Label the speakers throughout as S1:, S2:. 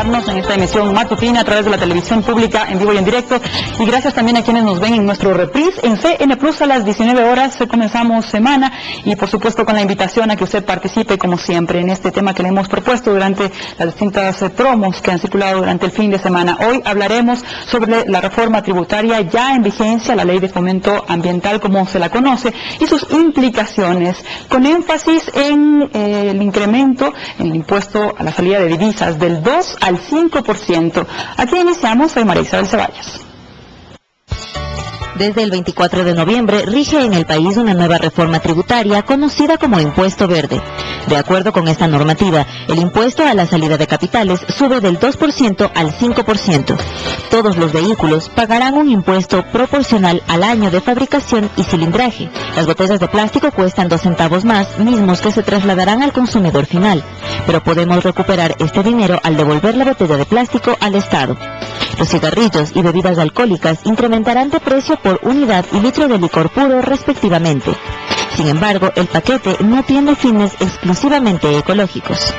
S1: acompañarnos en esta emisión matutina a través de la televisión pública en vivo y en directo. Y gracias también a quienes nos ven en nuestro reprise en CN Plus a las 19 horas. Comenzamos semana y por supuesto con la invitación a que usted participe como siempre en este tema que le hemos propuesto durante las distintas promos que han circulado durante el fin de semana. Hoy hablaremos sobre la reforma tributaria ya en vigencia, la Ley de Fomento Ambiental como se la conoce, y sus implicaciones, con énfasis en el incremento en el impuesto a la salida de divisas del 2 al 5%. Aquí iniciamos, soy María Isabel Ceballos.
S2: Desde el 24 de noviembre rige en el país una nueva reforma tributaria conocida como Impuesto Verde. De acuerdo con esta normativa, el impuesto a la salida de capitales sube del 2% al 5%. Todos los vehículos pagarán un impuesto proporcional al año de fabricación y cilindraje. Las botellas de plástico cuestan 2 centavos más, mismos que se trasladarán al consumidor final. Pero podemos recuperar este dinero al devolver la botella de plástico al Estado. Los cigarrillos y bebidas alcohólicas incrementarán de precio por unidad y litro de licor puro respectivamente. Sin embargo, el paquete no tiene fines exclusivamente ecológicos.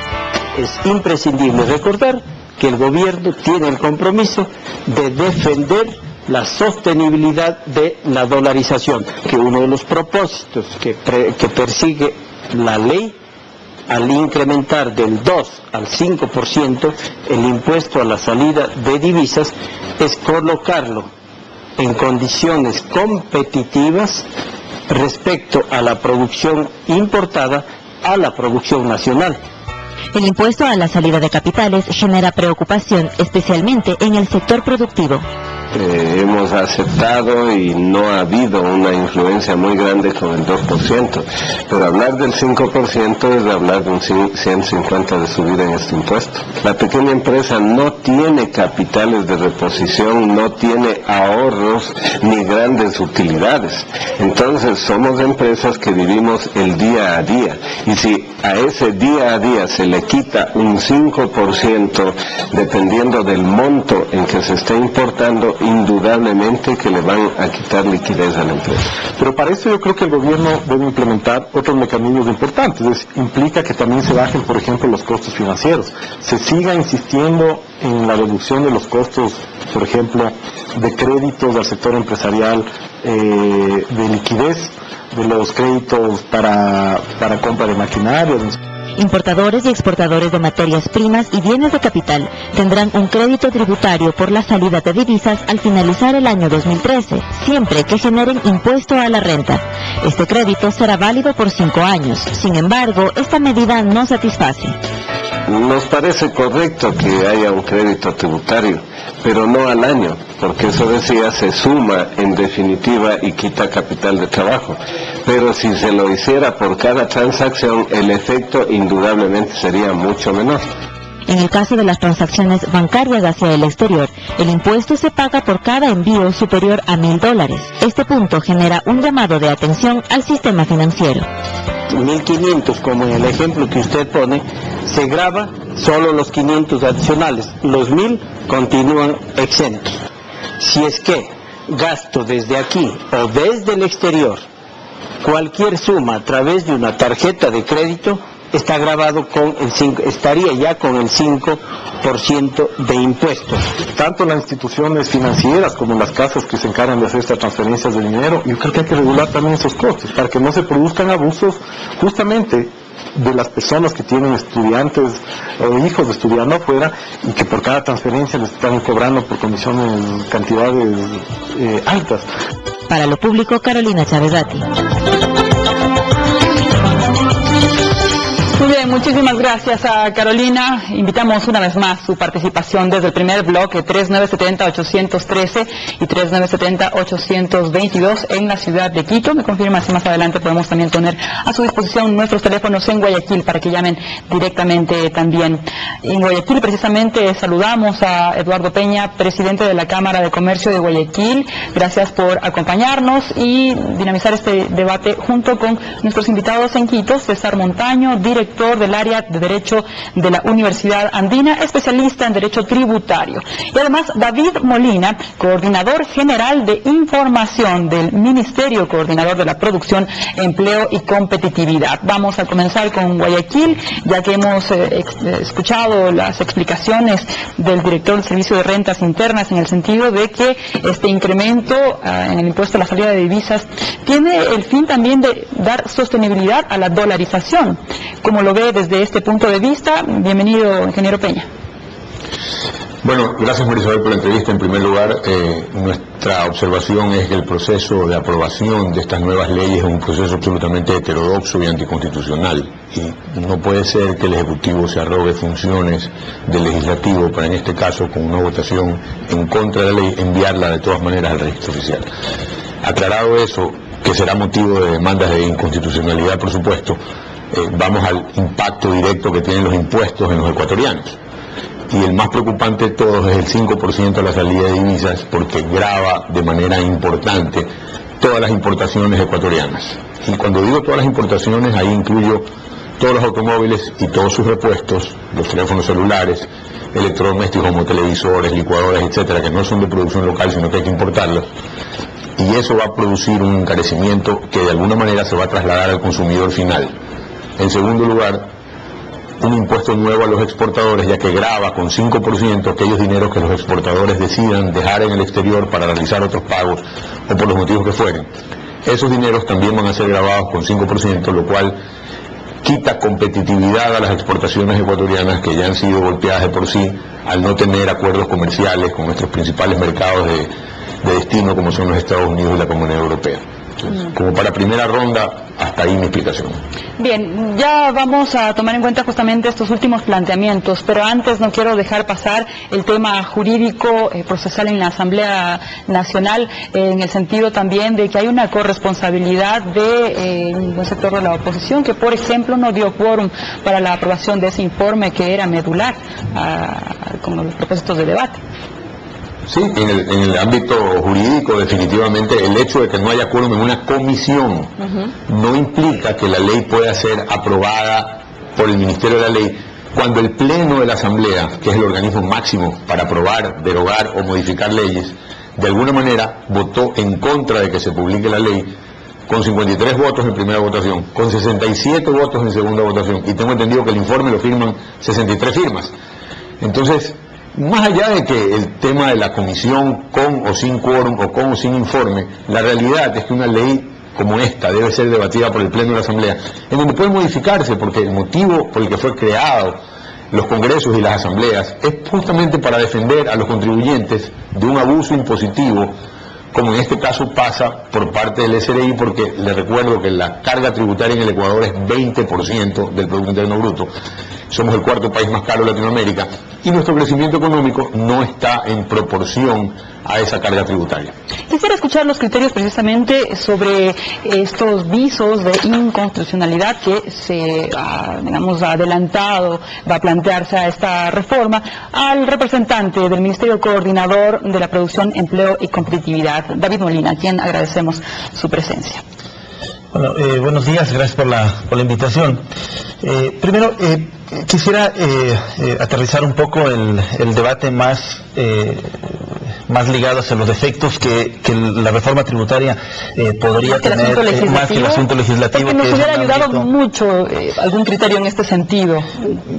S3: Es imprescindible recordar que el gobierno tiene el compromiso de defender la sostenibilidad de la dolarización, que uno de los propósitos que persigue la ley al incrementar del 2 al 5% el impuesto a la salida de divisas es colocarlo en condiciones competitivas respecto a la producción importada a la producción nacional.
S2: El impuesto a la salida de capitales genera preocupación, especialmente en el sector productivo.
S4: Hemos aceptado y no ha habido una influencia muy grande con el 2%, pero hablar del 5% es hablar de un 150 de subida en este impuesto. La pequeña empresa no tiene capitales de reposición, no tiene ahorros ni grandes utilidades. Entonces somos empresas que vivimos el día a día, y si a ese día a día se le quita un 5% dependiendo del monto en que se está importando, indudablemente que le van a quitar liquidez a la empresa.
S5: Pero para eso yo creo que el gobierno debe implementar otros mecanismos importantes. Es decir, implica que también se bajen, por ejemplo, los costos financieros. Se siga insistiendo en la reducción de los costos, por ejemplo, de créditos al sector empresarial, de liquidez, de los créditos para compra de maquinaria.
S2: Importadores y exportadores de materias primas y bienes de capital tendrán un crédito tributario por la salida de divisas al finalizar el año 2013, siempre que generen impuesto a la renta. Este crédito será válido por 5 años. Sin embargo, esta medida no satisface.
S4: Nos parece correcto que haya un crédito tributario, pero no al año, porque eso decía se suma en definitiva y quita capital de trabajo. Pero si se lo hiciera por cada transacción, el efecto indudablemente sería mucho menor.
S2: En el caso de las transacciones bancarias hacia el exterior, el impuesto se paga por cada envío superior a $1,000. Este punto genera un llamado de atención al sistema financiero.
S3: 1.500, como en el ejemplo que usted pone, se grava solo los 500 adicionales, los 1.000 continúan exentos. Si es que gasto desde aquí o desde el exterior cualquier suma a través de una tarjeta de crédito, está grabado con el 5, estaría ya con el 5% de impuestos.
S5: Tanto las instituciones financieras como las casas que se encargan de hacer estas transferencias de dinero, yo creo que hay que regular también esos costos para que no se produzcan abusos justamente de las personas que tienen estudiantes o hijos estudiando afuera y que por cada transferencia les están cobrando por comisiones cantidades altas.
S2: Para lo público, Carolina Chávez Ratti.
S1: Muy bien, muchísimas gracias a Carolina. Invitamos una vez más su participación desde el primer bloque 3970-813 y 3970-822 en la ciudad de Quito. Me confirma si más adelante podemos también poner a su disposición nuestros teléfonos en Guayaquil para que llamen directamente también. En Guayaquil precisamente saludamos a Eduardo Peña, presidente de la Cámara de Comercio de Guayaquil. Gracias por acompañarnos y dinamizar este debate junto con nuestros invitados en Quito, César Montaño, director de del área de Derecho de la Universidad Andina, especialista en Derecho Tributario. Y además David Molina, coordinador general de información del Ministerio, coordinador de la Producción, Empleo y Competitividad. Vamos a comenzar con Guayaquil, ya que hemos escuchado las explicaciones del director del Servicio de Rentas Internas en el sentido de que este incremento en el impuesto a la salida de divisas tiene el fin también de dar sostenibilidad a la dolarización. ¿Cómo lo ve desde este punto de vista? Bienvenido, ingeniero Peña.
S6: Bueno, gracias Marisabel por la entrevista. En primer lugar, nuestra observación es que el proceso de aprobación de estas nuevas leyes es un proceso absolutamente heterodoxo y anticonstitucional. Y no puede ser que el Ejecutivo se arrogue funciones del Legislativo para, en este caso, con una votación en contra de la ley, enviarla de todas maneras al registro oficial. Aclarado eso, que será motivo de demandas de inconstitucionalidad, por supuesto, vamos al impacto directo que tienen los impuestos en los ecuatorianos. Y el más preocupante de todos es el 5% de la salida de divisas, porque grava de manera importante todas las importaciones ecuatorianas. Y cuando digo todas las importaciones, ahí incluyo todos los automóviles y todos sus repuestos, los teléfonos celulares, electrodomésticos como televisores, licuadoras, etcétera, que no son de producción local, sino que hay que importarlos. Y eso va a producir un encarecimiento que de alguna manera se va a trasladar al consumidor final. En segundo lugar, un impuesto nuevo a los exportadores, ya que grava con 5% aquellos dineros que los exportadores decidan dejar en el exterior para realizar otros pagos o por los motivos que fueren. Esos dineros también van a ser gravados con 5%, lo cual quita competitividad a las exportaciones ecuatorianas, que ya han sido golpeadas de por sí al no tener acuerdos comerciales con nuestros principales mercados de destino, como son los Estados Unidos y la Comunidad Europea. Entonces, como para primera ronda, hasta ahí mi explicación.
S1: Bien, ya vamos a tomar en cuenta justamente estos últimos planteamientos, pero antes no quiero dejar pasar el tema jurídico procesal en la Asamblea Nacional, en el sentido también de que hay una corresponsabilidad de un buen sector de la oposición que, por ejemplo, no dio quórum para la aprobación de ese informe que era medular como los propósitos de debate.
S6: Sí, en el ámbito jurídico, definitivamente, el hecho de que no haya quórum en una comisión no implica que la ley pueda ser aprobada por el Ministerio de la Ley, cuando el Pleno de la Asamblea, que es el organismo máximo para aprobar, derogar o modificar leyes, de alguna manera votó en contra de que se publique la ley, con 53 votos en primera votación, con 67 votos en segunda votación, y tengo entendido que el informe lo firman 63 firmas. Entonces, más allá de que el tema de la comisión con o sin quórum o con o sin informe, la realidad es que una ley como esta debe ser debatida por el Pleno de la Asamblea, en donde puede modificarse, porque el motivo por el que fue creado los congresos y las asambleas es justamente para defender a los contribuyentes de un abuso impositivo, como en este caso pasa por parte del SRI, porque les recuerdo que la carga tributaria en el Ecuador es 20% del Producto Interno Bruto. Somos el cuarto país más caro de Latinoamérica y nuestro crecimiento económico no está en proporción a esa carga tributaria.
S1: Quisiera escuchar los criterios precisamente sobre estos visos de inconstitucionalidad que se ha adelantado, va a plantearse a esta reforma, al representante del Ministerio Coordinador de la Producción, Empleo y Competitividad, David Molina, a quien agradecemos su presencia.
S7: Bueno, buenos días, gracias por la invitación. Primero, quisiera aterrizar un poco el debate más ligado hacia los efectos que la reforma tributaria podría tener, más que el asunto legislativo.
S1: Porque nos hubiera ayudado mucho algún criterio en este sentido,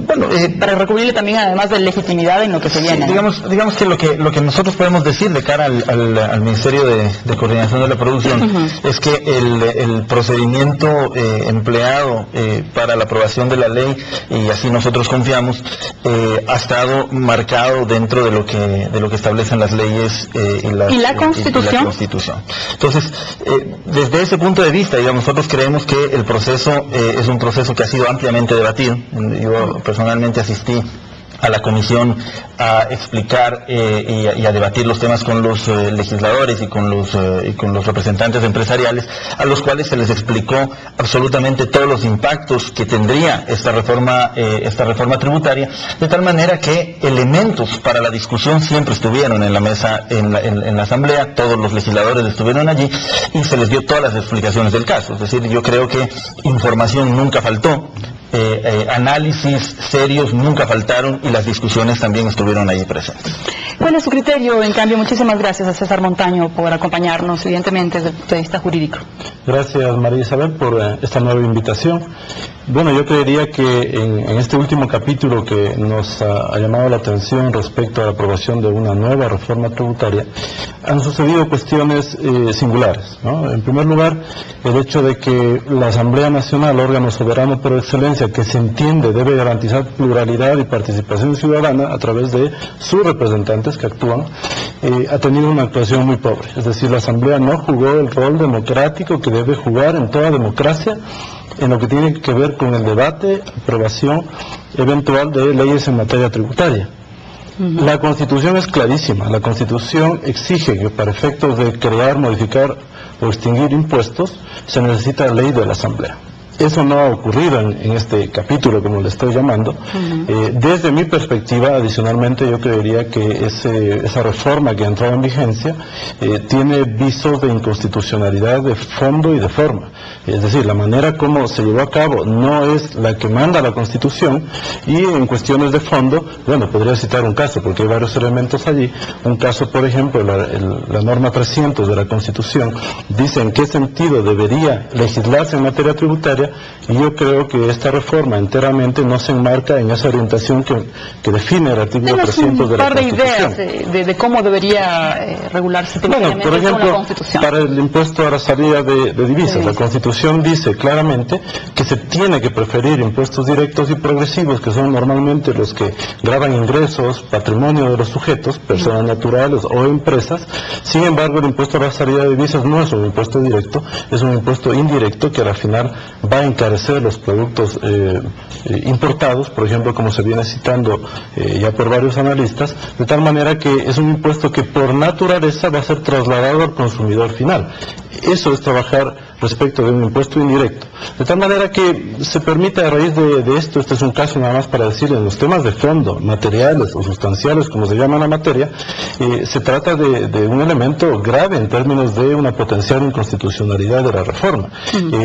S1: bueno, para recubrirle también, además de legitimidad en lo que se viene.
S7: Digamos que lo que nosotros podemos decir de cara al Ministerio de Coordinación de la Producción es que el procedimiento empleado para la aprobación de la ley, y así nosotros confiamos, ha estado marcado dentro de lo que establecen las leyes y la Constitución. Entonces, desde ese punto de vista, digamos, nosotros creemos que el proceso es un proceso que ha sido ampliamente debatido. Yo personalmente asistí a la comisión a explicar y a debatir los temas con los legisladores y con los representantes empresariales, a los cuales se les explicó absolutamente todos los impactos que tendría esta reforma tributaria, de tal manera que elementos para la discusión siempre estuvieron en la mesa, en la asamblea. Todos los legisladores estuvieron allí y se les dio todas las explicaciones del caso. Es decir, yo creo que información nunca faltó. análisis serios nunca faltaron y las discusiones también estuvieron ahí presentes.
S1: ¿Cuál es su criterio? En cambio, muchísimas gracias a César Montaño por acompañarnos, evidentemente, desde el punto de vista jurídico.
S5: Gracias, María Isabel, por esta nueva invitación. Bueno, yo creería que en este último capítulo que nos ha llamado la atención respecto a la aprobación de una nueva reforma tributaria, han sucedido cuestiones singulares, ¿no? En primer lugar, el hecho de que la Asamblea Nacional, órgano soberano por excelencia, que se entiende debe garantizar pluralidad y participación ciudadana a través de sus representantes que actúan, ha tenido una actuación muy pobre. Es decir, la Asamblea no jugó el rol democrático que debe jugar en toda democracia en lo que tiene que ver con el debate, aprobación eventual de leyes en materia tributaria. La Constitución es clarísima. La Constitución exige que para efectos de crear, modificar o extinguir impuestos se necesita la ley de la Asamblea. Eso no ha ocurrido en este capítulo, como le estoy llamando. Desde mi perspectiva, adicionalmente, yo creería que esa reforma que ha entrado en vigencia tiene visos de inconstitucionalidad de fondo y de forma. Es decir, la manera como se llevó a cabo no es la que manda la Constitución, y en cuestiones de fondo, bueno, podría citar un caso, porque hay varios elementos allí. Un caso, por ejemplo, la norma 300 de la Constitución dice en qué sentido debería legislarse en materia tributaria, y yo creo que esta reforma enteramente no se enmarca en esa orientación que define el artículo 300 de la Constitución.
S1: Un par de ideas de cómo debería regularse
S5: bueno, por ejemplo, para el impuesto a la salida de divisas, la Constitución dice claramente que se tiene que preferir impuestos directos y progresivos, que son normalmente los que gravan ingresos, patrimonio de los sujetos, personas naturales o empresas. Sin embargo, el impuesto a la salida de divisas no es un impuesto directo, es un impuesto indirecto que al final va a encarecer los productos importados, por ejemplo, como se viene citando ya por varios analistas, de tal manera que es un impuesto que por naturaleza va a ser trasladado al consumidor final. Eso es trabajar respecto de un impuesto indirecto. De tal manera que se permite a raíz de esto, este es un caso nada más para decir, en los temas de fondo, materiales o sustanciales, como se llama la materia, se trata de un elemento grave en términos de una potencial inconstitucionalidad de la reforma.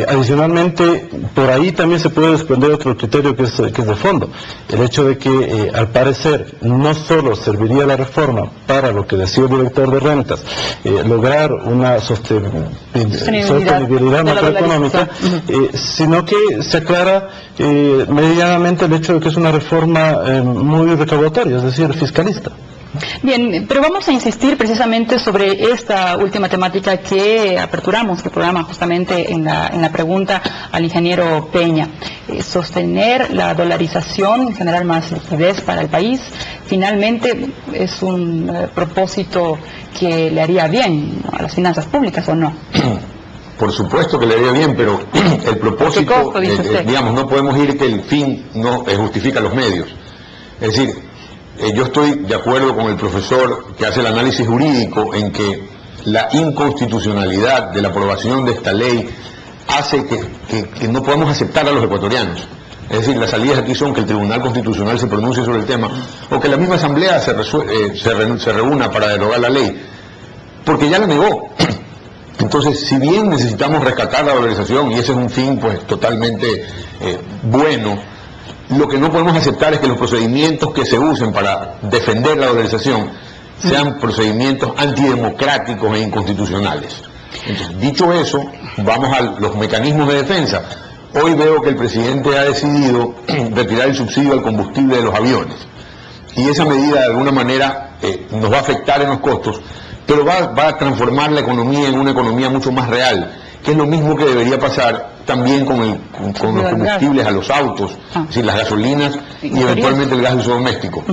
S5: Adicionalmente, por ahí también se puede desprender otro criterio que es de fondo. El hecho de que, al parecer, no solo serviría la reforma para lo que decía el director de rentas, lograr una sostenibilidad macroeconómica, sino que se aclara medianamente el hecho de que es una reforma muy recaudatoria, es decir, fiscalista.
S1: Bien, pero vamos a insistir precisamente sobre esta última temática que aperturamos el programa justamente en la pregunta al ingeniero Peña. Sostener la dolarización, generar más liquidez para el país, finalmente es un propósito que le haría bien a las finanzas públicas, ¿o no?
S6: Por supuesto que le haría bien, pero el propósito, digamos, no podemos ir que el fin no justifica los medios. Es decir, yo estoy de acuerdo con el profesor que hace el análisis jurídico en que la inconstitucionalidad de la aprobación de esta ley hace que no podamos aceptar a los ecuatorianos. Es decir, las salidas aquí son que el Tribunal Constitucional se pronuncie sobre el tema, o que la misma Asamblea se reúna para derogar la ley, porque ya la negó. Entonces, si bien necesitamos rescatar la dolarización, y ese es un fin pues totalmente bueno, lo que no podemos aceptar es que los procedimientos que se usen para defender la dolarización sean procedimientos antidemocráticos e inconstitucionales. Entonces, dicho eso, vamos a los mecanismos de defensa. Hoy veo que el presidente ha decidido retirar el subsidio al combustible de los aviones, y esa medida de alguna manera nos va a afectar en los costos, pero va a transformar la economía en una economía mucho más real, que es lo mismo que debería pasar también con los combustibles a los autos, es decir, las gasolinas y eventualmente el gas de uso doméstico.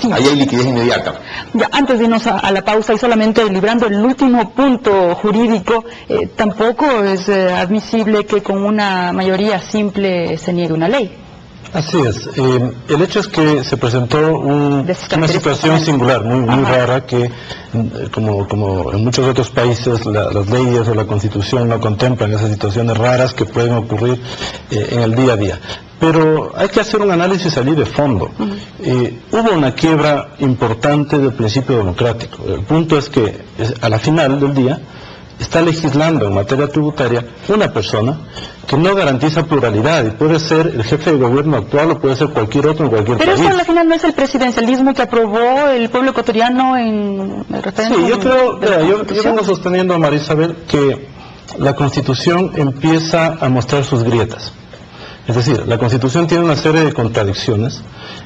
S6: Sí. Ahí hay liquidez inmediata.
S1: Ya, antes de irnos a la pausa, y solamente librando el último punto jurídico, tampoco es admisible que con una mayoría simple se niegue una ley.
S5: Así es. El hecho es que se presentó una situación singular, muy rara, que como en muchos otros países las leyes o la Constitución no contemplan esas situaciones raras que pueden ocurrir en el día a día. Pero hay que hacer un análisis allí de fondo. Hubo una quiebra importante del principio democrático. El punto es que a la final del día está legislando en materia tributaria una persona que no garantiza pluralidad, y puede ser el jefe de gobierno actual o puede ser cualquier otro en cualquier país.
S1: Pero eso al final no es el presidencialismo que aprobó el pueblo ecuatoriano en el referéndum.
S5: Sí, yo creo, yo vengo sosteniendo, María Isabel, que la Constitución empieza a mostrar sus grietas. Es decir, la Constitución tiene una serie de contradicciones.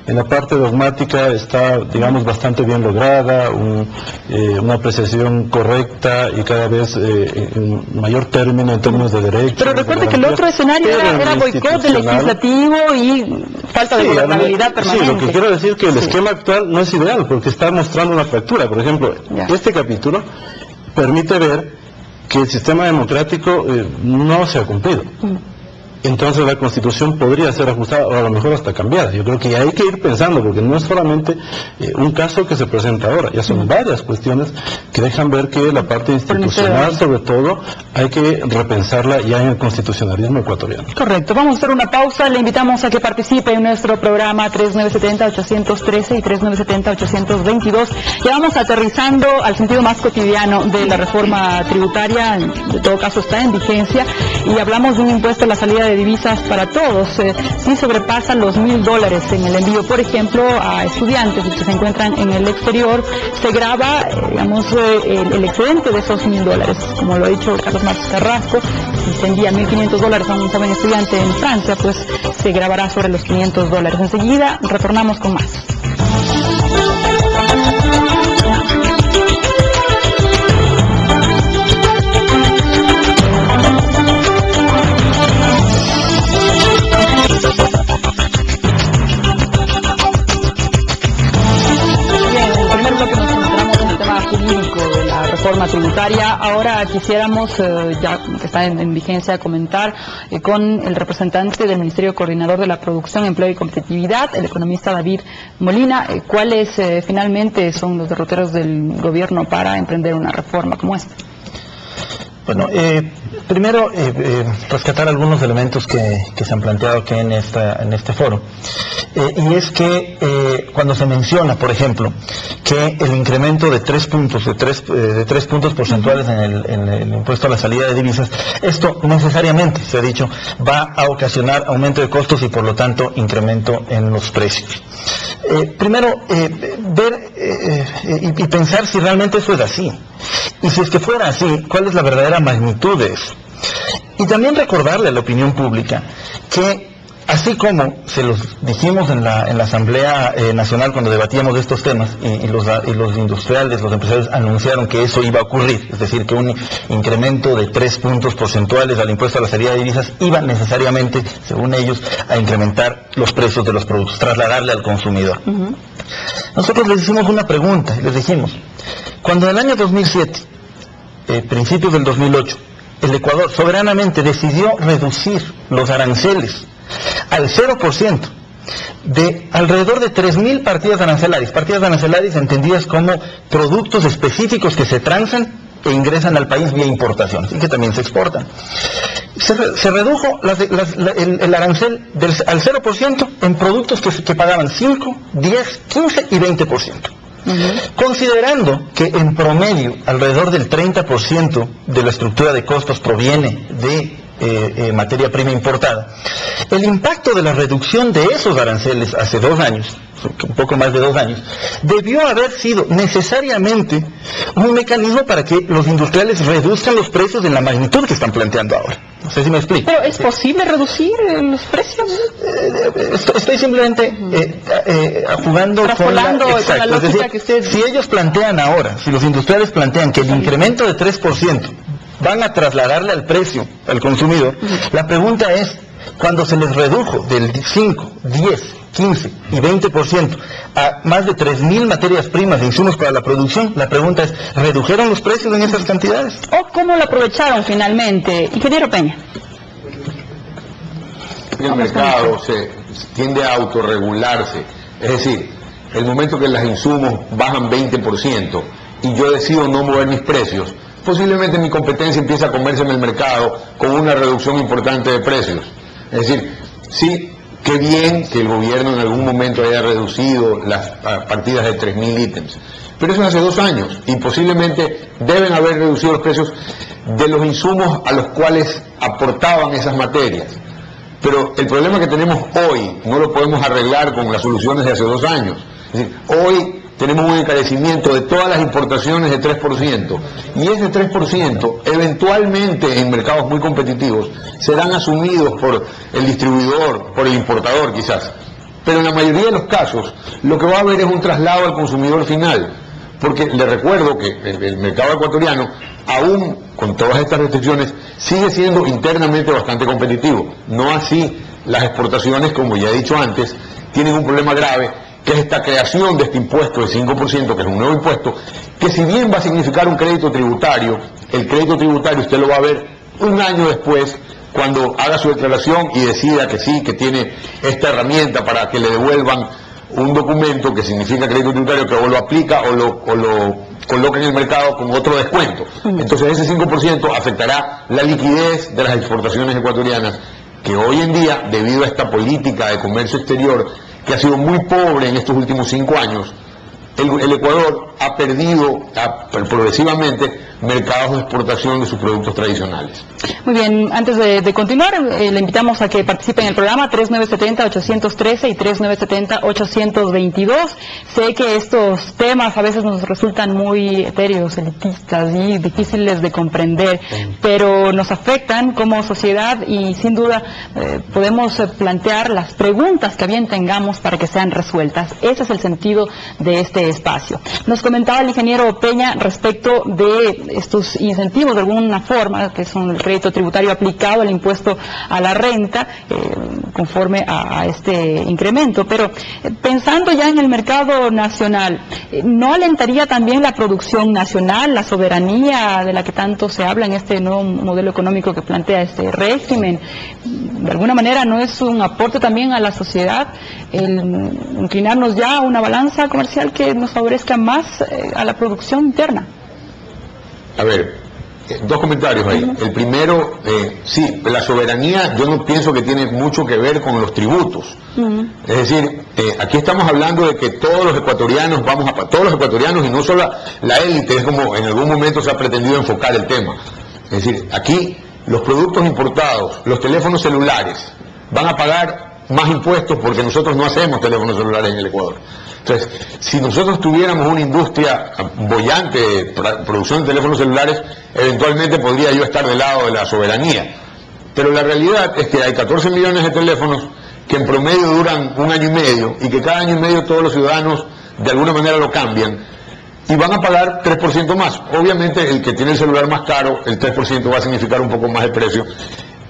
S5: En la parte dogmática está, digamos, bastante bien lograda, una apreciación correcta y cada vez en mayor término en términos de derechos.
S1: Pero recuerde que el otro escenario era boicot del legislativo y falta de gobernabilidad permanente.
S5: Sí, lo que quiero decir es que el esquema actual no es ideal porque está mostrando una fractura. Por ejemplo, este capítulo permite ver que el sistema democrático no se ha cumplido. Entonces la Constitución podría ser ajustada o a lo mejor hasta cambiada. Yo creo que hay que ir pensando, porque no es solamente un caso que se presenta ahora, ya son varias cuestiones que dejan ver que la parte institucional, sobre todo, hay que repensarla ya en el constitucionalismo ecuatoriano.
S1: Correcto, vamos a hacer una pausa, le invitamos a que participe en nuestro programa 3970-813 y 3970-822. Ya vamos aterrizando al sentido más cotidiano de la reforma tributaria, en todo caso está en vigencia, y hablamos de un impuesto a la salida de divisas para todos. Si sobrepasan los $1.000 en el envío, por ejemplo, a estudiantes que se encuentran en el exterior, se grava, digamos, el excedente de esos $1.000. Como lo ha dicho Carlos Marcos Carrasco, si se envía $1.500 a un joven estudiante en Francia, pues se gravará sobre los $500. Enseguida retornamos con más. Reforma tributaria. Ahora quisiéramos, ya que está en vigencia, comentar con el representante del Ministerio Coordinador de la Producción, Empleo y Competitividad, el economista David Molina, cuáles finalmente son los derroteros del gobierno para emprender una reforma como esta.
S7: Bueno, primero rescatar algunos elementos que se han planteado aquí en este foro. Y es que cuando se menciona, por ejemplo, que el incremento de 3 puntos porcentuales en el impuesto a la salida de divisas, esto necesariamente, se ha dicho, va a ocasionar aumento de costos y por lo tanto incremento en los precios. Primero, ver y pensar si realmente eso es así. Y si es que fuera así, ¿cuál es la verdadera magnitud de eso? Y también recordarle a la opinión pública que, así como se los dijimos en la Asamblea Nacional cuando debatíamos de estos temas, y los industriales, los empresarios anunciaron que eso iba a ocurrir, es decir, que un incremento de 3 puntos porcentuales al impuesto a la salida de divisas iba necesariamente, según ellos, a incrementar los precios de los productos, trasladarle al consumidor. Nosotros les hicimos una pregunta y les dijimos, cuando en el año 2007, principios del 2008, el Ecuador soberanamente decidió reducir los aranceles al 0% de alrededor de 3.000 partidas arancelarias entendidas como productos específicos que se transan e ingresan al país vía importación y que también se exportan. Se redujo el arancel al 0% en productos que pagaban 5, 10, 15 y 20%. Considerando que en promedio alrededor del 30% de la estructura de costos proviene de materia prima importada, el impacto de la reducción de esos aranceles hace 2 años, un poco más de 2 años, debió haber sido necesariamente un mecanismo para que los industriales reduzcan los precios en la magnitud que están planteando ahora. No sé si me explico.
S1: ¿Pero es posible reducir los precios?
S7: Estoy simplemente jugando con la lógica, es decir, que usted... Si ellos plantean ahora, si los industriales plantean que el incremento de 3% van a trasladarle al precio al consumidor, la pregunta es, cuando se les redujo del 5, 10, 15 y 20% a más de 3.000 materias primas de insumos para la producción, la pregunta es, ¿redujeron los precios en esas cantidades?
S1: ¿O cómo lo aprovecharon finalmente? Ingeniero Peña.
S6: El mercado se tiende a autorregularse, es decir, el momento que los insumos bajan 20% y yo decido no mover mis precios, posiblemente mi competencia empieza a comerse en el mercado con una reducción importante de precios. Es decir, si qué bien que el gobierno en algún momento haya reducido las partidas de 3.000 ítems. Pero eso es hace 2 años y posiblemente deben haber reducido los precios de los insumos a los cuales aportaban esas materias. Pero el problema que tenemos hoy no lo podemos arreglar con las soluciones de hace 2 años. Es decir, hoy tenemos un encarecimiento de todas las importaciones de 3%, y ese 3% eventualmente en mercados muy competitivos serán asumidos por el distribuidor, por el importador quizás, pero en la mayoría de los casos lo que va a haber es un traslado al consumidor final, porque le recuerdo que el mercado ecuatoriano, aún con todas estas restricciones, sigue siendo internamente bastante competitivo, no así las exportaciones, como ya he dicho antes, tienen un problema grave, que es esta creación de este impuesto del 5%, que es un nuevo impuesto, que si bien va a significar un crédito tributario, el crédito tributario usted lo va a ver un año después, cuando haga su declaración y decida que sí, que tiene esta herramienta para que le devuelvan un documento que significa crédito tributario, que o lo aplica o lo coloca en el mercado con otro descuento. Entonces ese 5% afectará la liquidez de las exportaciones ecuatorianas, que hoy en día, debido a esta política de comercio exterior, que ha sido muy pobre en estos últimos 5 años, el Ecuador ha perdido progresivamente mercados de exportación de sus productos tradicionales.
S1: Muy bien, antes de continuar, le invitamos a que participe en el programa 3970-813 y 3970-822. Sé que estos temas a veces nos resultan muy etéreos, elitistas y difíciles de comprender, pero nos afectan como sociedad y sin duda podemos plantear las preguntas que bien tengamos para que sean resueltas. Ese es el sentido de este espacio. Nos comentaba el ingeniero Peña respecto de estos incentivos de alguna forma, que son el crédito tributario aplicado al impuesto a la renta, conforme a este incremento. Pero pensando ya en el mercado nacional, ¿no alentaría también la producción nacional, la soberanía de la que tanto se habla en este nuevo modelo económico que plantea este régimen? De alguna manera, ¿no es un aporte también a la sociedad el inclinarnos ya a una balanza comercial que nos favorezca más a la producción interna?
S6: A ver, 2 comentarios ahí. El primero, sí, la soberanía yo no pienso que tiene mucho que ver con los tributos. Es decir, aquí estamos hablando de que todos los ecuatorianos todos los ecuatorianos y no solo la élite, es como en algún momento se ha pretendido enfocar el tema. Es decir, aquí los productos importados, los teléfonos celulares, van a pagar más impuestos porque nosotros no hacemos teléfonos celulares en el Ecuador. Entonces, si nosotros tuviéramos una industria boyante de producción de teléfonos celulares, eventualmente podría yo estar del lado de la soberanía. Pero la realidad es que hay 14 millones de teléfonos que en promedio duran 1 año y medio y que cada año y medio todos los ciudadanos de alguna manera lo cambian y van a pagar 3% más. Obviamente el que tiene el celular más caro, el 3% va a significar un poco más de precio,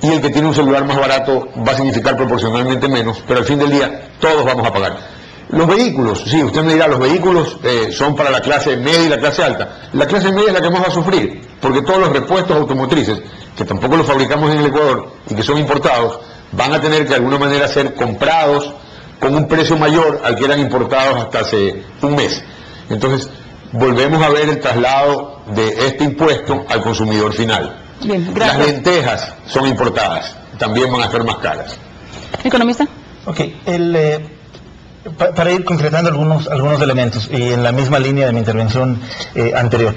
S6: y el que tiene un celular más barato va a significar proporcionalmente menos, pero al fin del día todos vamos a pagar. Los vehículos, sí, usted me dirá, los vehículos son para la clase media y la clase alta. La clase media es la que más va a sufrir, porque todos los repuestos automotrices, que tampoco los fabricamos en el Ecuador y que son importados, van a tener que de alguna manera ser comprados con un precio mayor al que eran importados hasta hace un mes. Entonces, volvemos a ver el traslado de este impuesto al consumidor final.
S1: Bien, gracias.
S6: Las lentejas son importadas, también van a ser más caras.
S1: ¿Economista?
S7: Ok, para ir concretando algunos elementos, y en la misma línea de mi intervención anterior.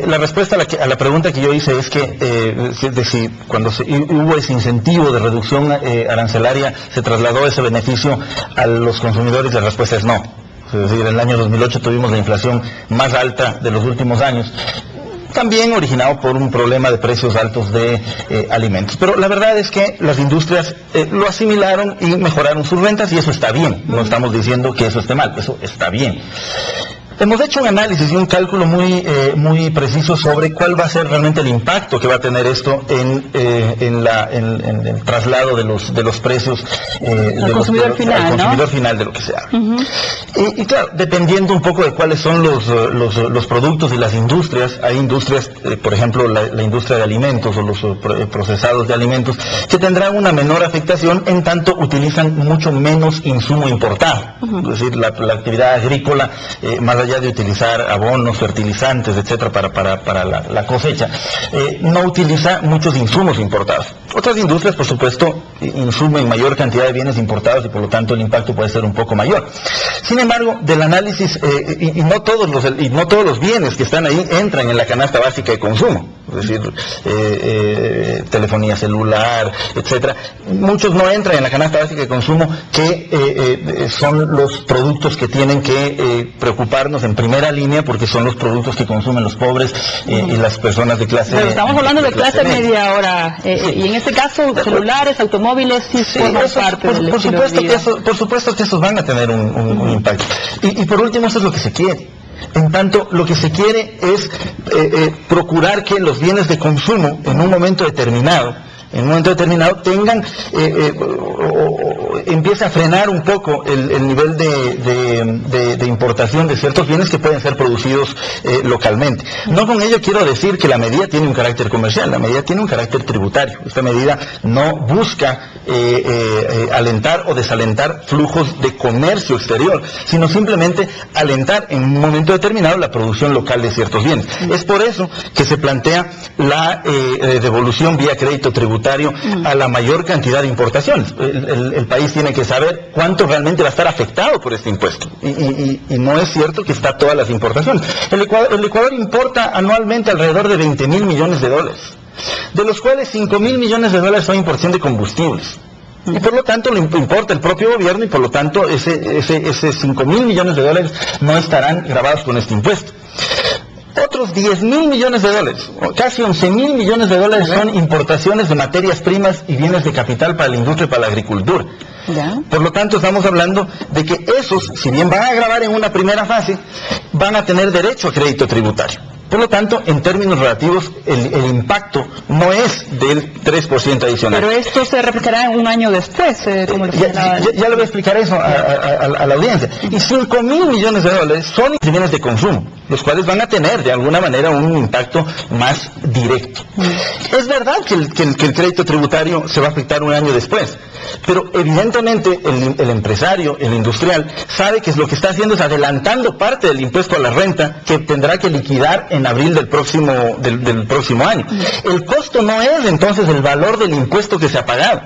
S7: La respuesta a la pregunta que yo hice es que si cuando hubo ese incentivo de reducción arancelaria, se trasladó ese beneficio a los consumidores, la respuesta es no. Es decir, en el año 2008 tuvimos la inflación más alta de los últimos años, también originado por un problema de precios altos de alimentos. Pero la verdad es que las industrias lo asimilaron y mejoraron sus rentas, y eso está bien. No estamos diciendo que eso esté mal, eso está bien. Hemos hecho un análisis y un cálculo muy preciso sobre cuál va a ser realmente el impacto que va a tener esto en el traslado de los precios al consumidor final de lo que se haga. Y claro, dependiendo un poco de cuáles son los productos y las industrias, hay industrias, por ejemplo, la industria de alimentos o los procesados de alimentos, que tendrán una menor afectación en tanto utilizan mucho menos insumo importado. Es decir, la actividad agrícola, más allá allá de utilizar abonos, fertilizantes, etcétera, para la cosecha, no utiliza muchos insumos importados. Otras industrias, por supuesto, insumen mayor cantidad de bienes importados y por lo tanto el impacto puede ser un poco mayor. Sin embargo, del análisis, y no todos los bienes que están ahí entran en la canasta básica de consumo, es decir, telefonía celular, etcétera. Muchos no entran en la canasta básica de consumo, que son los productos que tienen que preocuparnos en primera línea, porque son los productos que consumen los pobres y las personas de clase media.
S1: Pero estamos hablando de clase media ahora, y en este caso celulares, automóviles, sí forman parte del estilo de vida.
S7: Por supuesto que esos van a tener un impacto. Y por último, eso es lo que se quiere. En tanto, lo que se quiere es procurar que los bienes de consumo en un momento determinado tengan, empiece a frenar un poco el nivel de importación de ciertos bienes que pueden ser producidos localmente. No con ello quiero decir que la medida tiene un carácter comercial, la medida tiene un carácter tributario. Esta medida no busca alentar o desalentar flujos de comercio exterior, sino simplemente alentar en un momento determinado la producción local de ciertos bienes. Es por eso que se plantea la devolución vía crédito tributario a la mayor cantidad de importaciones. El país tiene que saber cuánto realmente va a estar afectado por este impuesto, y no es cierto que está todas las importaciones. El Ecuador importa anualmente alrededor de 20.000 millones de dólares, de los cuales 5.000 millones de dólares son importación de combustibles. Y por lo tanto lo importa el propio gobierno, y por lo tanto ese 5.000 millones de dólares no estarán grabados con este impuesto. Otros 10.000 millones de dólares, casi 11.000 millones de dólares son importaciones de materias primas y bienes de capital para la industria y para la agricultura. Por lo tanto, estamos hablando de que esos, si bien van a grabar en una primera fase, van a tener derecho a crédito tributario. Por lo tanto, en términos relativos, el impacto no es del 3% adicional.
S1: Pero esto se replicará un año después, como lo
S7: ya le voy a explicar eso a la audiencia. Y 5.000 millones de dólares son bienes de consumo, los cuales van a tener de alguna manera un impacto más directo. Es verdad que el crédito tributario se va a afectar un año después, pero evidentemente el empresario, el industrial, sabe que lo que está haciendo es adelantando parte del impuesto a la renta que tendrá que liquidar en abril del próximo año. El costo no es entonces el valor del impuesto que se ha pagado,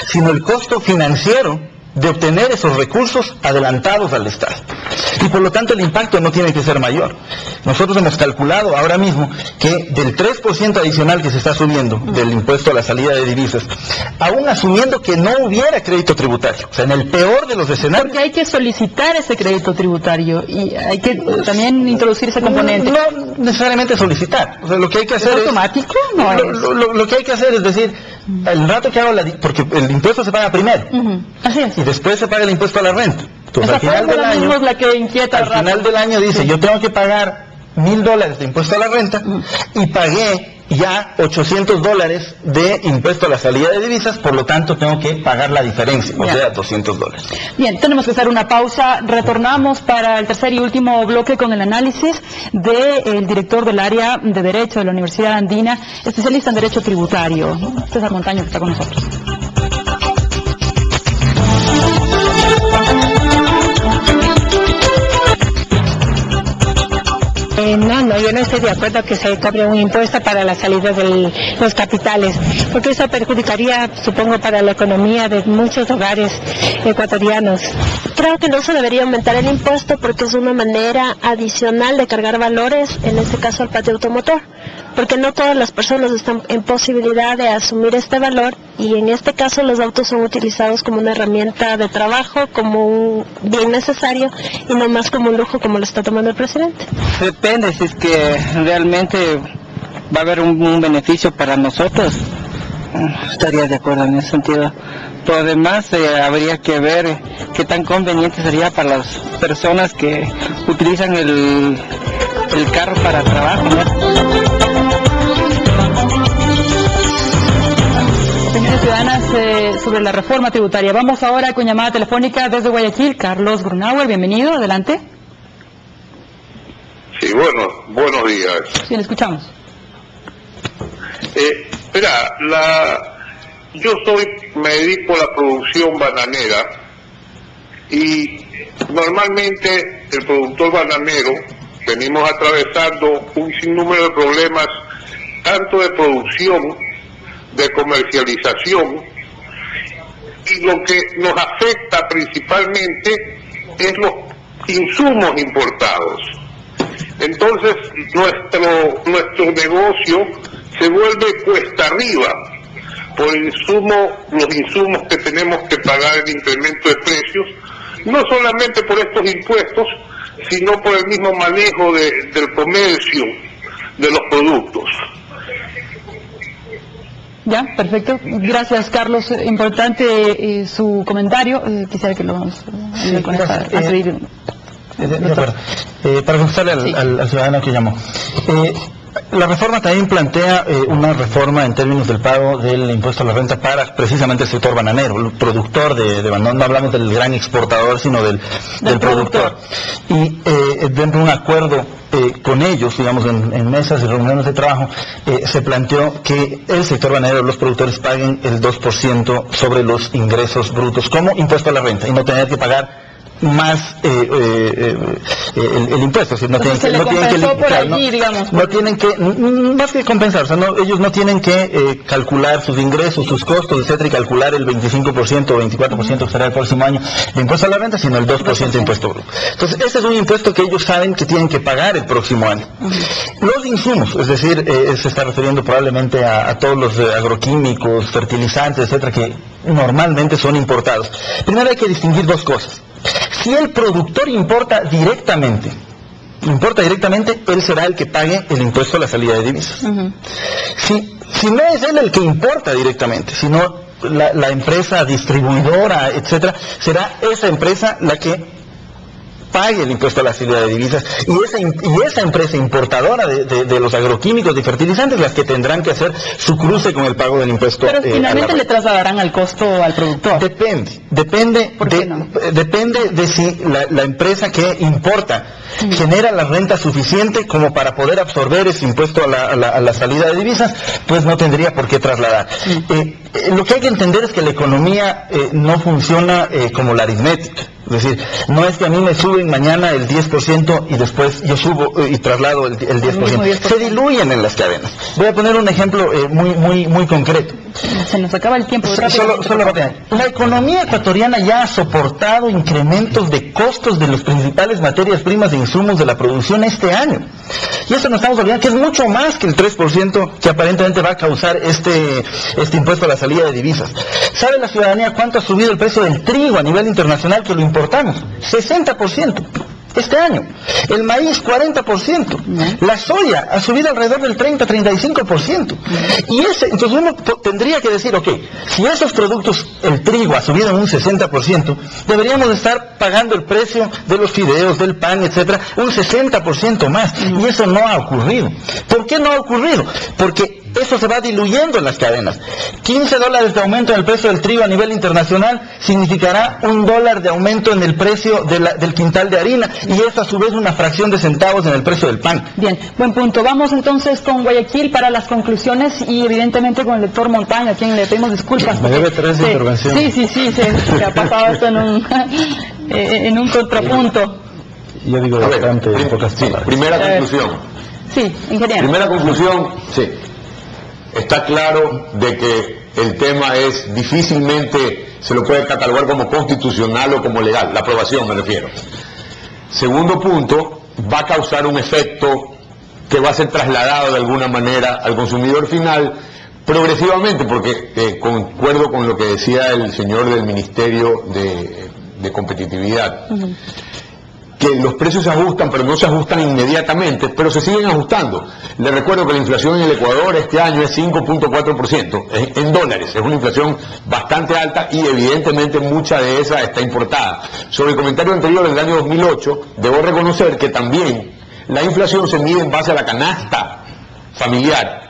S7: sino el costo financiero de obtener esos recursos adelantados al Estado. Y por lo tanto el impacto no tiene que ser mayor. Nosotros hemos calculado ahora mismo que del 3% adicional que se está subiendo del impuesto a la salida de divisas, aún asumiendo que no hubiera crédito tributario, o sea, en el peor de los escenarios...
S1: Porque hay que solicitar ese crédito tributario y hay que también introducir ese componente.
S7: No necesariamente solicitar, o sea, lo que hay que hacer
S1: ¿Es automático? No es.
S7: Lo que hay que hacer es decir, el rato que hago porque el impuesto se paga primero.
S1: Así es.
S7: Y después se paga el impuesto a la renta. Entonces,
S1: Esa
S7: al final del año,
S1: es la que inquieta
S7: al final del año dice, yo tengo que pagar $1.000 de impuesto a la renta y pagué ya $800 de impuesto a la salida de divisas, por lo tanto tengo que pagar la diferencia, o sea, $200.
S1: Bien, tenemos que hacer una pausa. Retornamos para el tercer y último bloque con el análisis del director del área de Derecho de la Universidad Andina, especialista en Derecho Tributario, César Montaño, que está con nosotros.
S8: No, yo no estoy de acuerdo que se cobre un impuesto para la salida de los capitales, porque eso perjudicaría, supongo, para la economía de muchos hogares ecuatorianos.
S9: Creo que no se debería aumentar el impuesto porque es una manera adicional de cargar valores, en este caso al patio automotor, porque no todas las personas están en posibilidad de asumir este valor, y en este caso los autos son utilizados como una herramienta de trabajo, como un bien necesario y no más como un lujo como lo está tomando el presidente.
S10: Depende si es que realmente va a haber un beneficio para nosotros. Estaría de acuerdo en ese sentido. Pero además habría que ver qué tan conveniente sería para las personas que utilizan el carro para trabajo, ¿no?
S1: Opiniones ciudadanas sobre la reforma tributaria. Vamos ahora con llamada telefónica desde Guayaquil. Carlos Grunauer, bienvenido, adelante.
S11: Sí, buenos días.
S1: Sí, le escuchamos.
S11: Yo me dedico a la producción bananera, y normalmente el productor bananero venimos atravesando un sinnúmero de problemas, tanto de producción, de comercialización, y lo que nos afecta principalmente es los insumos importados. Entonces nuestro negocio se vuelve cuesta arriba por los insumos que tenemos que pagar, el incremento de precios, no solamente por estos impuestos, sino por el mismo manejo del comercio de los productos.
S1: Ya, perfecto. Gracias, Carlos. Importante su comentario. Quisiera que lo a seguir.
S7: De acuerdo. Para contestarle al ciudadano que llamó. La reforma también plantea una reforma en términos del pago del impuesto a la renta para precisamente el sector bananero, el productor de banano. No hablamos del gran exportador, sino del productor. Y dentro de un acuerdo con ellos, digamos, en mesas y reuniones de trabajo, se planteó que el sector bananero, los productores, paguen el 2% sobre los ingresos brutos como impuesto a la renta y no tener que pagar más el impuesto, es decir, no tienen que más que compensar, o sea, ellos no tienen que calcular sus ingresos, sus costos, etcétera, y calcular el 25% o 24% que será el próximo año de impuesto a la renta, sino el 2% de impuesto bruto. Entonces, ese es un impuesto que ellos saben que tienen que pagar el próximo año. Los insumos, es decir, se está refiriendo probablemente a todos los agroquímicos, fertilizantes, etcétera, que normalmente son importados. Primero hay que distinguir dos cosas. Si el productor importa directamente, él será el que pague el impuesto a la salida de divisas. Si no es él el que importa directamente, sino la empresa distribuidora, etcétera, será esa empresa la que pague el impuesto a la salida de divisas, y esa empresa importadora de los agroquímicos, de fertilizantes, las que tendrán que hacer su cruce con el pago del impuesto.
S1: Pero finalmente le trasladarán al costo al productor.
S7: Depende de si la empresa que importa genera la renta suficiente como para poder absorber ese impuesto a la salida de divisas, pues no tendría por qué trasladar. Lo que hay que entender es que la economía no funciona como la aritmética. Es decir, no es que a mí me suben mañana el 10% y después yo subo y traslado el 10%. Se diluyen en las cadenas. Voy a poner un ejemplo muy concreto.
S1: Se nos acaba el tiempo.
S7: Solo la economía ecuatoriana ya ha soportado incrementos de costos de las principales materias primas e insumos de la producción este año. Y eso no estamos olvidando, que es mucho más que el 3% que aparentemente va a causar este impuesto a la salida de divisas. ¿Sabe la ciudadanía cuánto ha subido el precio del trigo a nivel internacional que lo importamos? 60%. Este año. El maíz 40%. La soya ha subido alrededor del 30-35%. Y entonces uno tendría que decir, ok, si esos productos, el trigo ha subido en un 60%, deberíamos estar pagando el precio de los fideos, del pan, etcétera, un 60% más. Y eso no ha ocurrido. ¿Por qué no ha ocurrido? Porque eso se va diluyendo en las cadenas. $15 de aumento en el precio del trigo a nivel internacional significará $1 de aumento en el precio del quintal de harina, y eso a su vez una fracción de centavos en el precio del pan.
S1: Bien, buen punto. Vamos entonces con Guayaquil para las conclusiones y evidentemente con el doctor Montaño, a quien le pedimos disculpas.
S7: Me debe 3 intervenciones.
S1: Sí, se ha pasado esto en un contrapunto.
S7: Yo digo bastante en pocas palabras.
S6: Primera conclusión.
S1: Sí, ingeniero.
S6: Primera conclusión, sí. Está claro de que el tema es difícilmente se lo puede catalogar como constitucional o como legal, la aprobación me refiero. Segundo punto, va a causar un efecto que va a ser trasladado de alguna manera al consumidor final progresivamente, porque concuerdo con lo que decía el señor del Ministerio de Competitividad. Que los precios se ajustan, pero no se ajustan inmediatamente, pero se siguen ajustando. Les recuerdo que la inflación en el Ecuador este año es 5.4% en dólares, es una inflación bastante alta y evidentemente mucha de esa está importada. Sobre el comentario anterior del año 2008, debo reconocer que también la inflación se mide en base a la canasta familiar,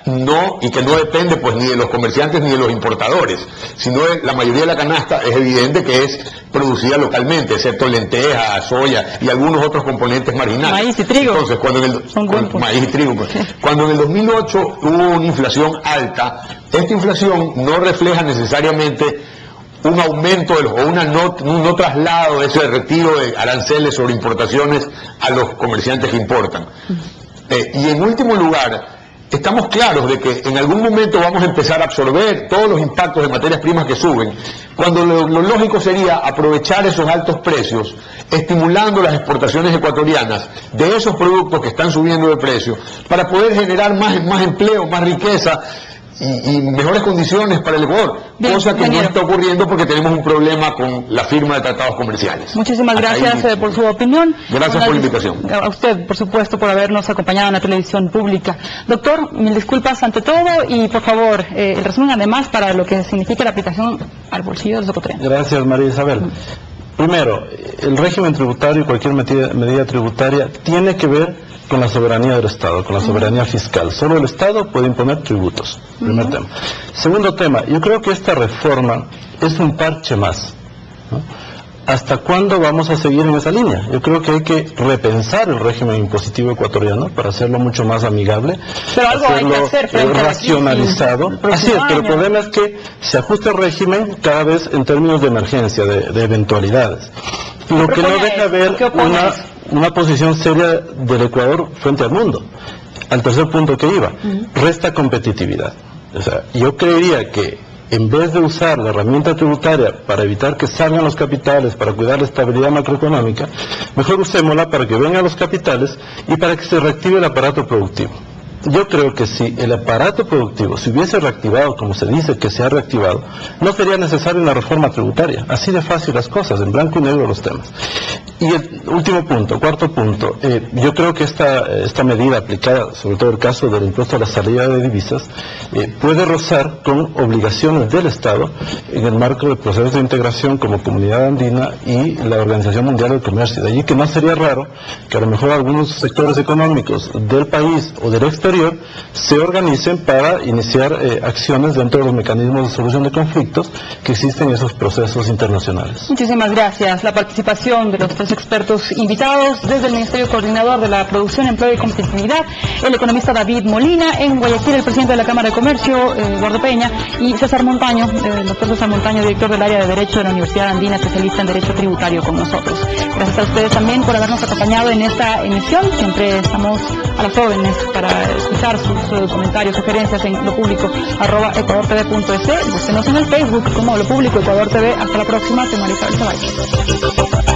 S6: y que no depende pues ni de los comerciantes ni de los importadores, sino la mayoría de la canasta es evidente que es producida localmente, excepto lentejas, soya y algunos otros componentes marginales.
S1: Maíz y trigo.
S6: Entonces, maíz y trigo, pues, cuando en el 2008 hubo una inflación alta, esta inflación no refleja necesariamente un aumento o un no traslado de ese retiro de aranceles sobre importaciones a los comerciantes que importan. Y en último lugar, estamos claros de que en algún momento vamos a empezar a absorber todos los impactos de materias primas que suben, cuando lo lógico sería aprovechar esos altos precios, estimulando las exportaciones ecuatorianas de esos productos que están subiendo de precio, para poder generar más empleo, más riqueza y mejores condiciones para el Ecuador, cosa que no está ocurriendo porque tenemos un problema con la firma de tratados comerciales.
S1: Muchísimas gracias por su opinión.
S6: Gracias por la invitación.
S1: A usted, por supuesto, por habernos acompañado en la televisión pública. Doctor, mil disculpas ante todo y, por favor, el resumen además para lo que significa la aplicación al bolsillo de los ecuatorianos.
S7: Gracias, María Isabel. Primero, el régimen tributario y cualquier medida tributaria tiene que ver con la soberanía del Estado, con la soberanía fiscal. Solo el Estado puede imponer tributos. Primer tema. Segundo tema, yo creo que esta reforma es un parche más, ¿no? ¿Hasta cuándo vamos a seguir en esa línea? Yo creo que hay que repensar el régimen impositivo ecuatoriano para hacerlo mucho más amigable,
S1: pero algo hay que hacer frente
S7: racionalizado. Así es, pero el problema es que se ajusta el régimen cada vez en términos de emergencia, de eventualidades. Lo que no deja ver una posición seria del Ecuador frente al mundo. Al tercer punto que iba, resta competitividad. O sea, yo creería que en vez de usar la herramienta tributaria para evitar que salgan los capitales, para cuidar la estabilidad macroeconómica, mejor usémosla para que vengan los capitales y para que se reactive el aparato productivo. Yo creo que si el aparato productivo se hubiese reactivado, como se dice que se ha reactivado, no sería necesaria una reforma tributaria. Así de fácil las cosas, en blanco y negro los temas. Y el último punto, cuarto punto, yo creo que esta medida aplicada, sobre todo el caso del impuesto a la salida de divisas, puede rozar con obligaciones del Estado en el marco del proceso de integración como Comunidad Andina y la Organización Mundial del Comercio. De allí que no sería raro que a lo mejor algunos sectores económicos del país o del exterior se organicen para iniciar acciones dentro de los mecanismos de solución de conflictos que existen en esos procesos internacionales.
S1: Muchísimas gracias. La participación de los tres expertos invitados desde el Ministerio Coordinador de la Producción, Empleo y Competitividad, el economista David Molina, en Guayaquil el presidente de la Cámara de Comercio, Eduardo Peña, y César Montaño, el doctor César Montaño, director del área de Derecho de la Universidad Andina, especialista en Derecho Tributario con nosotros. Gracias a ustedes también por habernos acompañado en esta emisión. Siempre estamos a las órdenes para escuchar sus comentarios, sugerencias en lopúblico @ecuadortv.es. Búsquenos en el Facebook como Lo Público Ecuador TV. Hasta la próxima. Soy María Isabel Ceballos.